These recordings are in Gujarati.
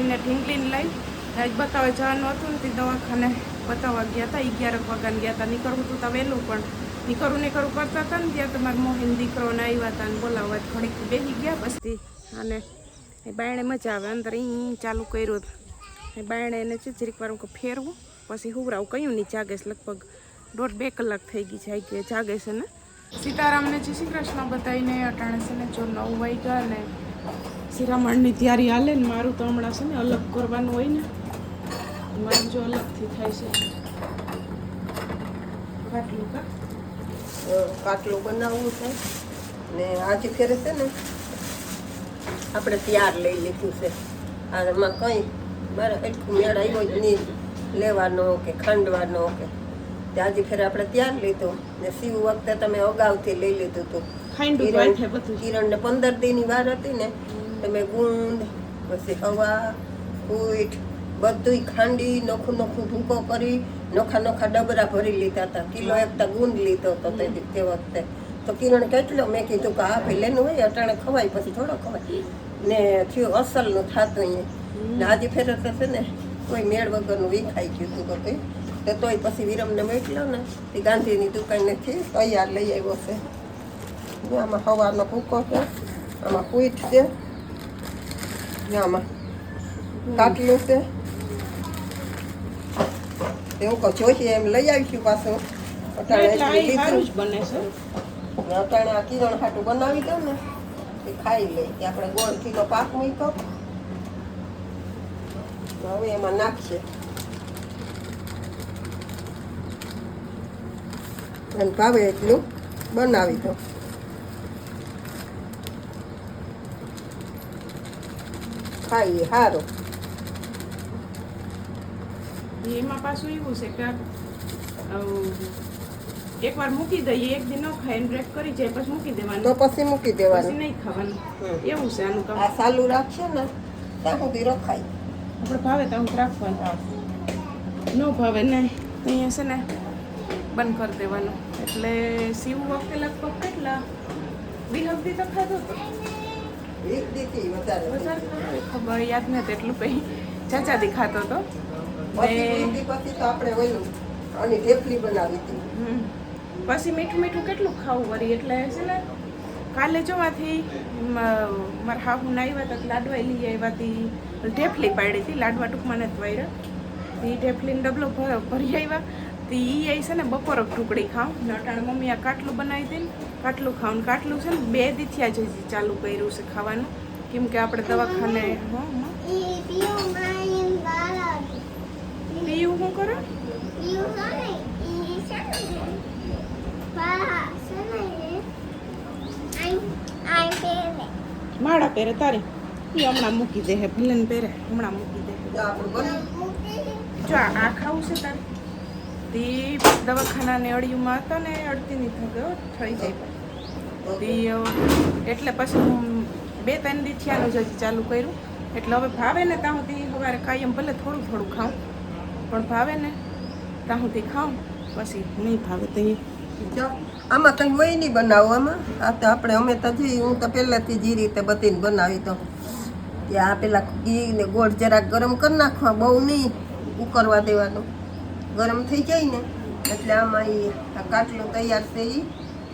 એને ઢીંગલીને લઈ આજ બતાવવા જવાનું હતું ને તે દવાખાને બતાવવા ગયા હતા. 11 વાગ્યાને ગયા હતા. નીકળવું હતું તો વહેલું પણ નીકળવું કરતા હતા ને ત્યાં તમારા મોહિન દીકરોને આવ્યા હતા ને બોલાવવા ઘડીક બેસી ગયા. બસથી અને એ બાયણે મજા આવે. અંદર અહીં ચાલુ કર્યું એ બાયણે એને છે જરીક વાર ફેરવું પછી હુવરાવું કયું નહીં જાગે છે. લગભગ 1.5-2 કલાક થઈ ગઈ છે કે જાગે છે ને. સીતારામને જય શ્રી કૃષ્ણ બતાવીને અટાણે છે ને જો 9 વાગ્યા ને શિરામણની તૈયારી હાલે ને મારું તો હમણાં છે ને અલગ કરવાનું હોય ને મારું જો અલગથી થાય છે. કાટલું બનાવવું છે ને આજે ફેરે છે ને આપણે તૈયાર લઈ લીધું છે. આમાં કંઈ મારે એટલું મેળ આવ્યો જ નહીં લેવાનો કે ખાંડવાનો કે આજે ફેરે આપણે તૈયાર લીધું ને શિવ વખતે તમે અગાઉથી લઈ લીધું હતું. કિરણને 15 દીની વાર હતી ને તમે ગુંદ પછી હવા ઉઠ બધું ખાંડી નોખું ભૂકો કરી નોખા ડબરા ભરી લીધા હતા. કિલો એકતા ગુંદ લીધો હતો તે વખતે તો કિરણ કેટલો મેં કીધું કે આ પહેલેનું હોય અટાણે ખવાય પછી થોડો ખવાય ને થયું અસલનું થતું અહીંયા ને આજે ફેર છે ને કોઈ મેળ વગરનું વિખાઈ ગયું હતું બધું તો તોય પછી વિરમને મોકલ્યો ને તે ગાંધીની દુકાનેથી તૈયાર લઈ આવ્યો છે. આમાં હવાનો ભૂકો છે, આમાં પૂઠ છે, આમાં કાટલું છે. એવું કહું જોઈએ એમ લઈ આવીશું પાછું. અટાણે આ કિરણ હાટું બનાવી દઉં ને એ ખાઈ લે. આપણે ગોળ કિલો પાક મૂક્યો હવે એમાં નાખશે અને ભાવે એટલું બનાવી દો. ખાઈએ સારું. એમાં પાછું એવું છે કે એકવાર મૂકી દઈએ એક દી ન ખાય બ્રેક કરી જાય પછી મૂકી દેવાનું તો પછી મૂકી દેવાનું નહીં ખાવાનું એવું છે આનું કામ. આ ચાલુ રાખશે ને ત્યાં સુધી રખાય. આપણે ભાવે તો રાખવાનું ન ભાવે નહીં અહીંયા છે ને બંધ કરી દેવાનું. એટલે શિવ વખતે લગભગ કેટલા 20 દી તો ખાધો હતો. ખબર યાદ નથી એટલું કંઈ ચાચાદી ખાતો હતો. પછી તો આપણે ઓલું અને ઢેફલી બનાવી હતી. પછી મીઠું કેટલું ખાવું વળી એટલે છે ને કાલે જોવાથી મારા હાહુ આવ્યા હતા લાડવા લઈ આવ્યા હતી ઢેફલી પાડી હતી. લાડવા ટૂંકમાં નથી વાયરા એ ઢેફલીનો ડબલો ભરી આવ્યા તો એ છે ને બપોર ઢુકડી ખાઉં ને અટાણે મમ્મી આ કાટલું બનાવી દે ને કાટલું ખાવું. કાટલું છે ને 2 દી થયા જ ચાલુ કર્યું છે ખાવાનું કેમ કે આપણે દવાખાને પીવું શું કરો માળા પહેરે તારે એ હમણાં મૂકી દે હે ભલે પહેરે હમણાં મૂકી દે. જો આ ખાવું છે તારે તે દવાખાનાને અડિયુંમાં હતા ને અડતીની થયો થઈ જાય એટલે પછી હું 2-3 દી થયાનું જ ચાલુ કર્યું. એટલે હવે ભાવે ને ત્યાં સુધી સવારે કાયમ ભલે થોડું ખાઉં પણ ભાવે ને ત્યાં સુધી ખાઉં પછી નહીં ભાવે તો આમાં કંઈ હોય નહીં બનાવવામાં. આ તો આપણે અમે તો હું તો પહેલાંથી જે રીતે બતીને બનાવી તો કે આ પેલા ઘી ને ગોળ જરાક ગરમ કરી નાખવા બહુ નહીં ઉકળવા દેવાનું. ગરમ થઈ જાય ને એટલે આમાં એ કાટલું તૈયાર છે એ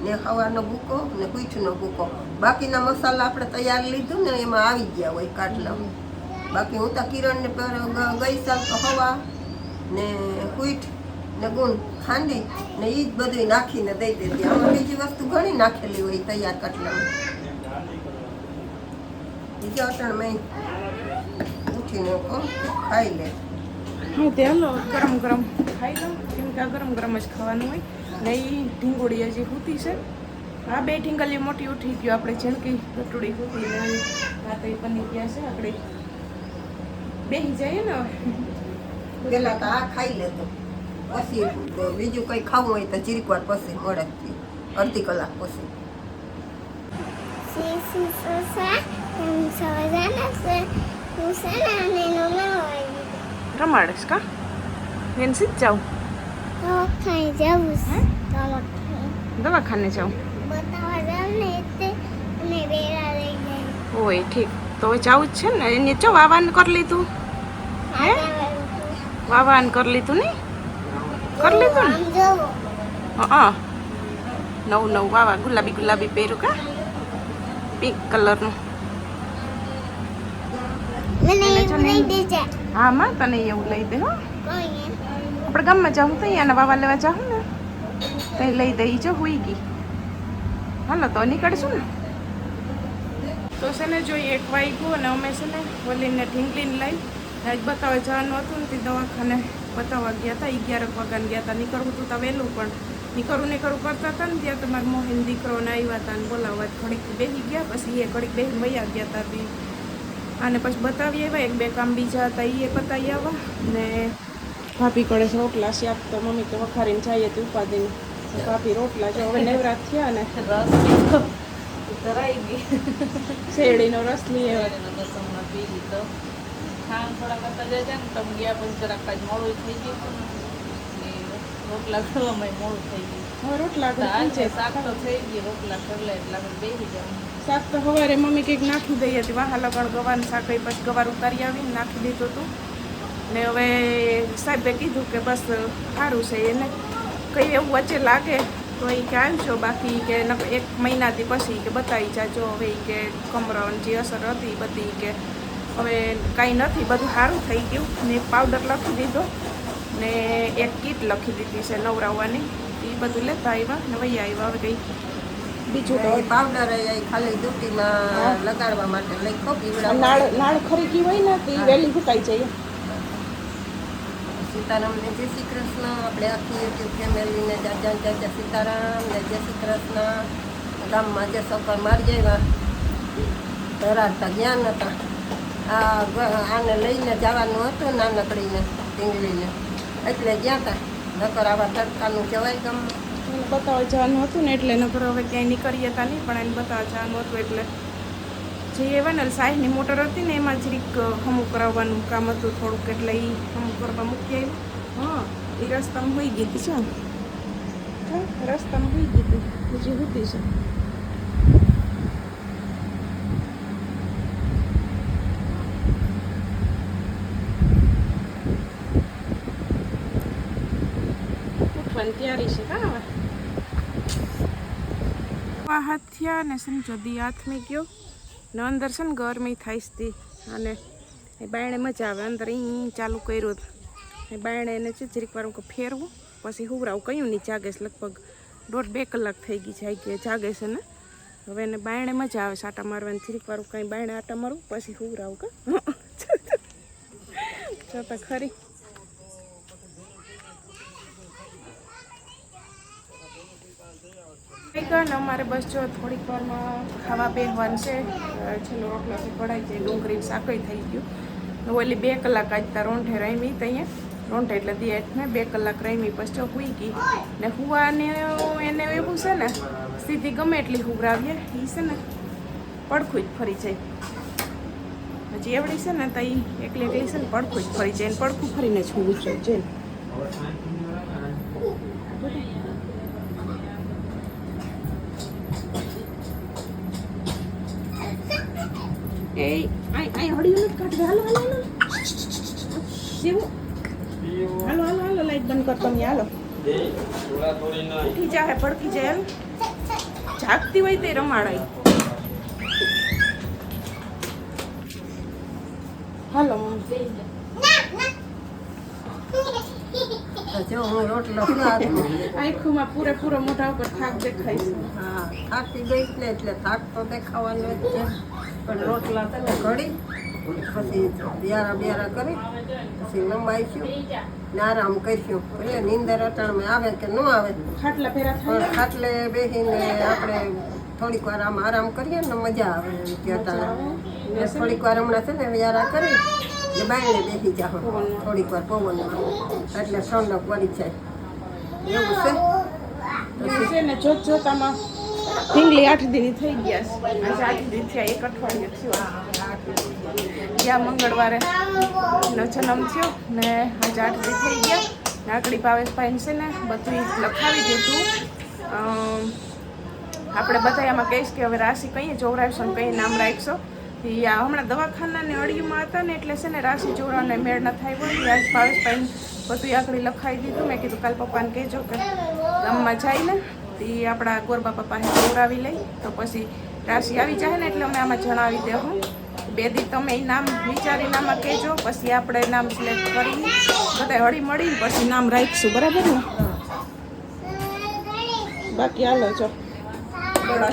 ને હવાનો ભૂકો ને પીઠનો ભૂકો બાકીના મસાલા આપણે તૈયાર લીધું ને એમાં આવી ગયા હોય કાટલા. બાકી હું તો કિરણને ગઈ સાલ તો હવા ને પીઠ ને ગુણ ખાંડી ને એ જ બધું નાખીને દઈ દેતી. આમાં બીજી વસ્તુ ઘણી નાખેલી હોય તૈયાર કાટલામાં. બીજા અટણ મેં ઉઠીને ખાઈ લે. હા તે હાલો ગરમ ખાઈ લો કેમ કે આ ગરમ જ ખાવાનું હોય ને. એ ઢીંગોળી હજી હૂતી છે. આ 2 ઢીંગલી મોટી ઉઠી ગયો. આપણે ઝીણકી ગટુડી હૂતી ને આ તો બની ગયા છે. આપણે બેસી જઈએ ને પેલા તો આ ખાઈ લેતો પછી બીજું કંઈ ખાવું હોય તો જીરીક વાર પછી મળે અડધી કલાક પછી. રમાડેશ કા એને સીધ જાઉં દવાખાને જાઉં હોય ઠીક તો જવું જ છે ને. એને ચો વાવાનું કરી લીધું હે? વાવાનું કરી લીધું ને? કરી લીધું ને? હા નવું વાવા ગુલાબી ગુલાબી પહેર્યું કા પિંક કલરનું. હા માં તને એવું લઈ દે હો. આપણે ગામમાં જાઉં તો અહીંયાના વાવા લેવા જાઉં ને તો લઈ દઈ જો હોઈ ગઈ. હાલો તો નીકળશું ને. તો છે ને જોઈએ 1 વાગ્યું અને અમે છે ને બોલીને ઢીંગલીને લઈ આજ બતાવવા જવાનું હતું ને તે દવાખાને બતાવવા ગયા હતા. 11 વાગ્યાને ગયા હતા. નીકળવું હતું તો વહેલું પણ નીકળું કરતા હતા ને ત્યાં તમારા મોહેન દીકરોને આવ્યા હતા ને બોલાવવા ઘડીક બેસી ગયા. પછી એ ઘડીક બેસીને વયા ગયા હતા બી. અને પછી બતાવી આવ્યા 1-2 કામ બીજા હતા એ બતાવી આવ્યા ને ભાભી કડે રોટલા શાક તો મમ્મી તો વખારીને જઈએ તો ઉપાદીને ભાભી રોટલા જો હવે નવરાત થયા ને શેરડીનો રસ લઈ આવ્યા. થોડા કરતા જાય ને તમે ગયા પછી જરાક કાંઈ મોડું થઈ ગયું ને રોટલા કરવામાં મોડું થઈ ગયું. હવે રોટલા આજે શાક તો થઈ ગયું રોટલા કરલે એટલે આપણે બેસી જવાનું. શાક તો સવારે મમ્મી કંઈક નાખી દઈ હતી. વાહ લગણ ગવાનું શાક પછી ગવાર ઉતારી આવીને નાખી દીધું હતું ને હવે સાહેબે કીધું કે બસ સારું છે. એને કંઈ એવું વચ્ચે લાગે તો એ કે આવજો બાકી કે 1 મહિનાથી પછી કે બતાવી જાજો. હવે કે કમરની જે અસર હતી બધી કે હવે કાંઈ નથી બધું સારું થઈ ગયું ને પાવડર લખી દીધો ને 1 કીટ લખી દીધી છે નવરાવવાની. એ બધું લેતા આવ્યા ને વૈયા આવ્યા. હવે કંઈ બીજું તો પાવડર ખાલી દૂધીમાં લગાડવા માટે લખો પીવડા. નાળ ખરી ગઈ હોય ને તો એ વહેલી ફૂટાઈ જાય. સીતારામને જય શ્રી કૃષ્ણ. આપણે આખી યુટ્યુબ ફેમિલીને જાજા સીતારામ ને જય શ્રી કૃષ્ણ. ગામમાં જે સફર મારી જાય ધરાડતા ગયા નતા. આને લઈને જવાનું હતું નાનકડીને ઢીંગલીને એટલે ગયા હતા. નકર આવા તડકાનું કહેવાય ગામમાં. બતાવવા જવાનું હતું ને એટલે નકર હવે ક્યાંય નીકળીએ હતા નહીં પણ એને બતાવવા જવાનું હતું એટલે જે એવા ને સાહેબની મોટર હતી ને એમાં જરીક હમું કરાવવાનું કામ હતું થોડુંક એટલે એ હમું કરવા મૂકી આવ્યું. હા એ રસ્તામાં હોઈ ગઈ હતી શું રસ્તામાં હોઈ ગઈ હતી બીજી હોતી છે. ઉઠવાની તૈયારી છે કા હવે હાથ થયા ને સમજો દી હાથમાં ગયો ને અંદર છે ને ગરમી થાય હતી અને એ બાયણે મજા આવે. અંદર અહીં ચાલુ કર્યું એ બાયણે એને ચીચરીક વાર ફેરવું પછી હુવરાવું કહ્યું નહીં જાગે છે. લગભગ 1.5-2 કલાક થઈ ગઈ છે કે જાગે છે ને. હવે એને બાયણે મજા આવે સાટા મારવાની. ચીરીક વાળું કાંઈ બાયણે આટા મારવું પછી હુવરાવું કા જોતા ખરી. ને અમારે બસ જો થોડીક વારમાં ખાવા બેસવાનું છે. છેલ્લો રોટલાથી કઢાઈ જાય ડુંગળી શાકઈ થઈ ગયું. ઓલી 2 કલાક આજતા રોંઠે રમી તો અહીંયા રોંઠે એટલે દિયાને 2 કલાક રમી પછી જો હુઈ ગઈ ને હુવાને એને એવું છે ને સીધી ગમે એટલી હુવરાવીએ એ છે ને પડખું જ ફરી જાય. હજી એવડી છે ને તો એ એકલી છે ને પડખું જ ફરી જાય. એને પડખું ફરીને જ હુવું જોઈએ. એ આઈ હળીયું નથી કાઢવે. હાલો લાઈટ બંધ કર તમે. હાલો ઉઠી જાય ભડકી જાય. જાગતી હોય તે રમાડાય. હાલો જો હું રોટલો આંખોમાં પૂરેપૂરો મોઢા ઉપર થાક દેખાય છે. હા થાકી ગઈ ને એટલે થાક તો દેખાવાનો જ છે. પણ રોટલા છે ને ઘડી પછી બ્યારા કરી પછી લંબાઈશું ને આરામ કરીશું. એટલે નીંદર અટાણમાં આવે કે ન આવે ખાટલા ફેરા પણ ખાટલે બેસીને આપણે થોડીક વાર આમ આરામ કરીએ ને મજા આવે. થોડીક વાર હમણાં છે ને બ્યારા કરી ને બાયણે બેસી જાઓ થોડીક વાર પવનમાં એટલે ઠંડક વળી જાય. એવું છે ને જોતામાં ઢીંગલી 8 દિન થઈ ગયા છે. આજે 8 દિન થયા. 1 અઠવાડિયું થયું. ત્યાં મંગળવારે નો જન્મ થયો ને આજે 8 દિન થઈ ગયા. નાકડી ભાવેશભાઈ છે ને બધું લખાવી દીધું. આપણે બધા એમાં કહીશ કે હવે રાશિ કહીએ જોવરાવશો ને કઈ નામ રાખશો આ હમણાં દવાખાનાને અડીમાં હતા ને એટલે છે ને રાશિ જોડાને મેળ ન થાય હોય આજ ભાવેશભાઈ બધું આકડી લખાઈ દીધું. મેં કીધું કાલ પપ્પાને કહેજો કે ગામમાં જાય ને તે આપણા ગોરબા પપ્પાને જોડાવી લઈ તો પછી રાશિ આવી જાય ને એટલે અમે આમાં જણાવી દેવું. બે દી તમે એ નામ વિચારીને આમાં કહેજો પછી આપણે નામ સિલેક્ટ કરી બધા હળી મળીને પછી નામ રાખીશું. બરાબર ને? બાકી હાલો છો ગળા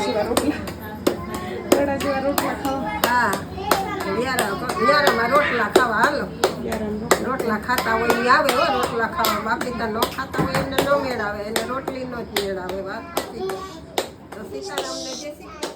જેવા રોટલા ખાવા. હા વ્યારામાં રોટલા ખાવા હાલો. રોટલા ખાતા હોય એ આવે હો રોટલા ખાવા, બાકી તો ન ખાતા હોય એને ન મેળ આવે, એને રોટલીનો જ મેળ આવે. વાત સાચી છે. તો સીતારામને જય શ્રી કૃષ્ણ.